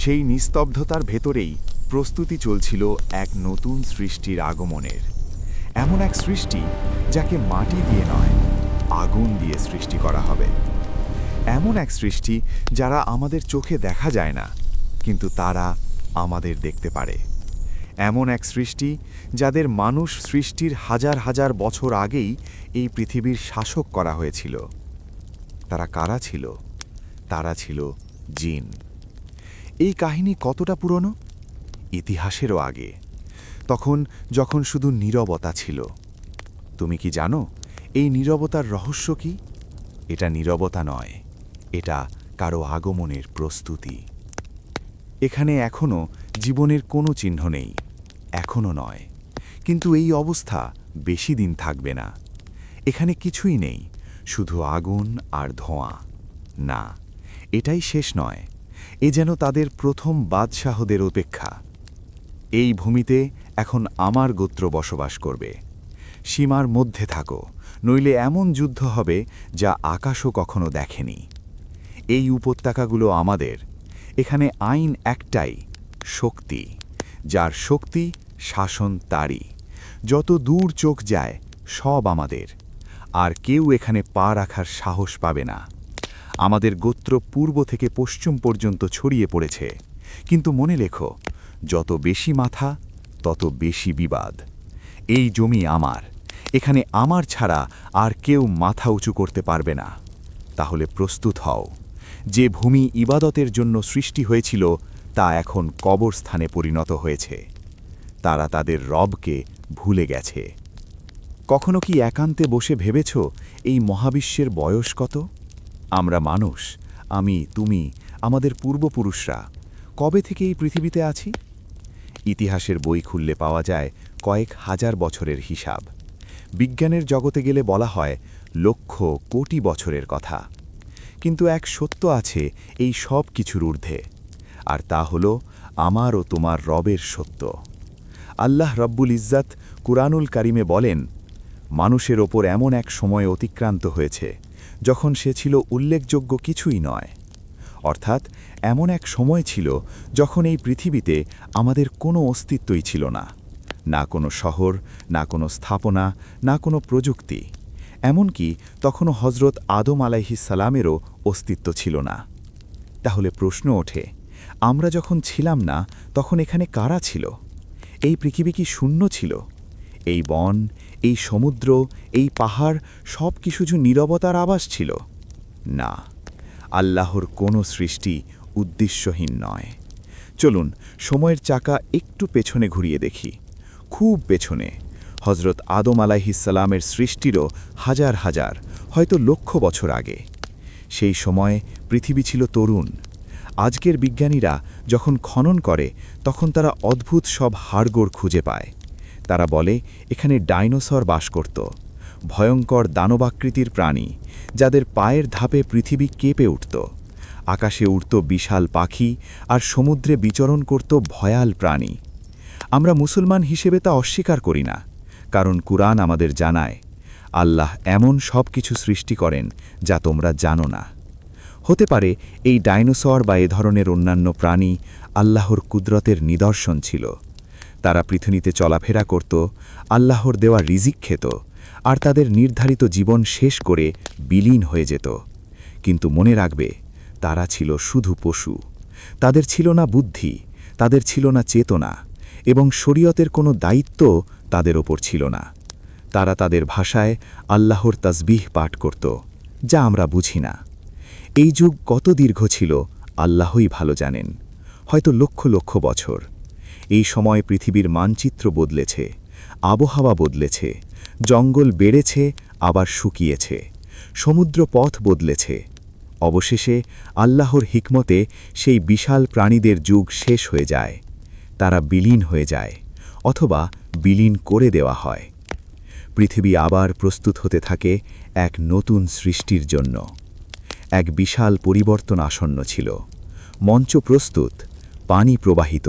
সেই নিস্তব্ধতার ভেতরেই প্রস্তুতি চলছিল এক নতুন সৃষ্টির আগমনের। এমন এক সৃষ্টি যাকে মাটি দিয়ে নয়, আগুন দিয়ে সৃষ্টি করা হবে। এমন এক সৃষ্টি যারা আমাদের চোখে দেখা যায় না, কিন্তু তারা আমাদের দেখতে পারে। এমন এক সৃষ্টি যাদের মানুষ সৃষ্টির হাজার হাজার বছর আগেই এই পৃথিবীর শাসক করা হয়েছিল। তারা কারা ছিল? তারা ছিল জিন। এই কাহিনী কতটা পুরনো? ইতিহাসেরও আগে, যখন শুধু নীরবতা ছিল। তুমি কি জানো এই নীরবতার রহস্য কি? এটা নীরবতা নয়, এটা কারো আগমনের প্রস্তুতি। এখানে এখনো জীবনের কোনো চিহ্ন নেই, এখনো নয়, কিন্তু এই অবস্থা বেশি দিন থাকবে না। এখানে কিছুই নেই, শুধু আগুন আর ধোঁয়া। না, এটাই শেষ নয়, এ যেন তাদের প্রথম বাদশাহদের অপেক্ষা। এই ভূমিতে এখন আমার গোত্র বসবাস করবে। সীমার মধ্যে থাকো, নইলে এমন যুদ্ধ হবে যা আকাশও কখনো দেখেনি। এই উপত্যকাগুলো আমাদের। এখানে আইন একটাই, শক্তি। যার শক্তি, শাসন তারই। যত দূর চোখ যায় সব আমাদের, আর কেউ এখানে পা রাখার সাহস পাবে না। আমাদের গোত্র পূর্ব থেকে পশ্চিম পর্যন্ত ছড়িয়ে পড়েছে, কিন্তু মনে রেখো, যত বেশি মাথা তত বেশি বিবাদ। এই জমি আমার, এখানে আমার ছাড়া আর কেউ মাথা উঁচু করতে পারবে না। তাহলে প্রস্তুত হও, যে ভূমি ইবাদতের জন্য সৃষ্টি হয়েছিল তা এখন কবরস্থানে পরিণত হয়েছে। তারা তাদের রবকে ভুলে গেছে। কখনো কি একান্তে বসে ভেবেছ এই মহাবিশ্বের বয়স কত? আমরা মানুষ, আমি, তুমি, আমাদের পূর্বপুরুষরা কবে থেকে এই পৃথিবীতে আছি? ইতিহাসের বই খুললে পাওয়া যায় কয়েক হাজার বছরের হিসাব। বিজ্ঞানের জগতে গেলে বলা হয় লক্ষ কোটি বছরের কথা। কিন্তু এক সত্য আছে এই সব কিছুর ঊর্ধ্বে, আর তা হল আমার ও তোমার রবের সত্য। আল্লাহ রব্বুল ইজ্জাত কুরআনুল কারিমে বলেন, মানুষের ওপর এমন এক সময় অতিক্রান্ত হয়েছে যখন সে ছিল উল্লেখযোগ্য কিছুই নয়। অর্থাৎ এমন এক সময় ছিল যখন এই পৃথিবীতে আমাদের কোনো অস্তিত্বই ছিল না। না কোনো শহর, না কোনো স্থাপনা, না কোনো প্রযুক্তি। এমনকি তখনও হজরত আদম আলাইহিসসালামেরও অস্তিত্ব ছিল না। তাহলে প্রশ্ন ওঠে, আমরা যখন ছিলাম না তখন এখানে কারা ছিল? এই পৃথিবী কি শূন্য ছিল? এই বন, এই সমুদ্র, এই পাহাড় সব কিছু নীরবতার আভাস ছিল? না, আল্লাহর কোনো সৃষ্টি উদ্দেশ্যহীন নয়। চলুন সময়ের চাকা একটু পেছনে ঘুরিয়ে দেখি, খুব পেছনে। হজরত আদম আলাইহিসসালামের সৃষ্টিরও হাজার হাজার, হয়তো লক্ষ বছর আগে। সেই সময় পৃথিবী ছিল তরুণ। আজকের বিজ্ঞানীরা যখন খনন করে তখন তারা অদ্ভুত সব হাড়গোড় খুঁজে পায়। তারা বলে এখানে ডাইনোসর বাস করত, ভয়ঙ্কর দানবাকৃতির প্রাণী, যাদের পায়ের ধাপে পৃথিবী কেঁপে উঠত। আকাশে উড়ত বিশাল পাখি, আর সমুদ্রে বিচরণ করত ভয়াল প্রাণী। আমরা মুসলমান হিসেবে তা অস্বীকার করি না, কারণ কুরআন আমাদের জানায় আল্লাহ এমন সব কিছু সৃষ্টি করেন যা তোমরা জানো না। হতে পারে এই ডাইনোসর বা এ ধরনের অন্যান্য প্রাণী আল্লাহর কুদরতের নিদর্শন ছিল। তারা পৃথিবীতে চলাফেরা করত, আল্লাহর দেওয়া রিজিক খেত, আর তাদের নির্ধারিত জীবন শেষ করে বিলীন হয়ে যেত। কিন্তু মনে রাখবে, তারা ছিল শুধু পশু। তাদের ছিল না বুদ্ধি, তাদের ছিল না চেতনা, এবং শরীয়তের কোনো দায়িত্ব তাদের ওপর ছিল না। তারা তাদের ভাষায় আল্লাহর তাসবিহ পাঠ করত, যা আমরা বুঝি না। এই যুগ কত দীর্ঘ ছিল আল্লাহই ভালো জানেন, হয়তো লক্ষ লক্ষ বছর। এই সময় পৃথিবীর মানচিত্র বদলেছে, আবহাওয়া বদলেছে, জঙ্গল বেড়েছে আবার শুকিয়েছে, সমুদ্র পথ বদলেছে। অবশেষে আল্লাহর হিকমতে সেই বিশাল প্রাণীদের যুগ শেষ হয়ে যায়। তারা বিলীন হয়ে যায়, অথবা বিলীন করে দেওয়া হয়। পৃথিবী আবার প্রস্তুত হতে থাকে এক নতুন সৃষ্টির জন্য। এক বিশাল পরিবর্তন আসন্ন ছিল। মঞ্চ প্রস্তুত, পানি প্রবাহিত,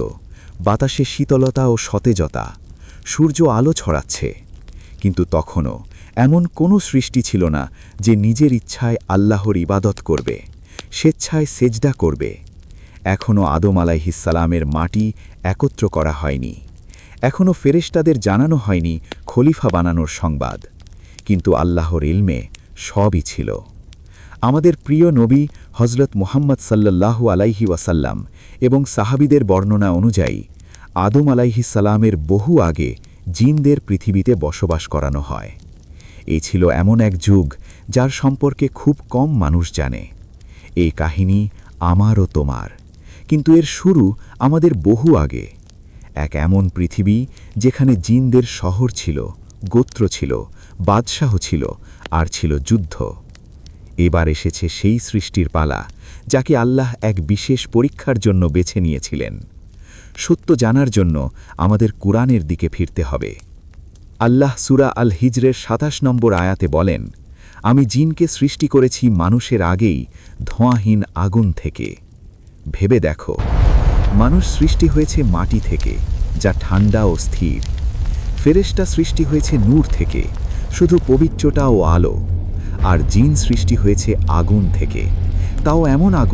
বাতাসে শীতলতা ও সতেজতা, সূর্য আলো ছড়াচ্ছে। কিন্তু তখনও এমন কোনো সৃষ্টি ছিল না যে নিজের ইচ্ছায় আল্লাহর ইবাদত করবে, স্বেচ্ছায় সেজদা করবে। এখনও আদম আলাইহিসসালামের মাটি একত্র করা হয়নি, এখনও ফেরেশতাদের জানানো হয়নি খলিফা বানানোর সংবাদ, কিন্তু আল্লাহর ইলমে সবই ছিল। আমাদের প্রিয় নবী হজরত মুহাম্মদ সাল্লাল্লাহু আলাইহি ওয়াসাল্লাম এবং সাহাবীদের বর্ণনা অনুযায়ী আদম আলাইহিসসালামের বহু আগে জিনদের পৃথিবীতে বসবাস করানো হয়। এই ছিল এমন এক যুগ যার সম্পর্কে খুব কম মানুষ জানে। এই কাহিনী আমার ও তোমার, কিন্তু এর শুরু আমাদের বহু আগে। এক এমন পৃথিবী যেখানে জিনদের শহর ছিল, গোত্র ছিল, বাদশাহ ছিল, আর ছিল যুদ্ধ। এবার এসেছে সেই সৃষ্টির পালা যাকে আল্লাহ এক বিশেষ পরীক্ষার জন্য বেছে নিয়েছিলেন। সত্য জানার জন্য আমাদের কুরআনের দিকে ফিরতে হবে। আল্লাহ সূরা আল হিজরের ২৭ নম্বর আয়াতে বলেন, আমি জিনকে সৃষ্টি করেছি মানুষের আগেই ধোঁয়াহীন আগুন থেকে। ভেবে দেখো, মানুষ সৃষ্টি হয়েছে মাটি থেকে, যা ঠান্ডা ও স্থির। ফেরেশতা সৃষ্টি হয়েছে নূর থেকে, শুধু পবিত্রতা ও আলো। আর জিন সৃষ্টি হয়েছে আগুন থেকে, তাও এমন আগুন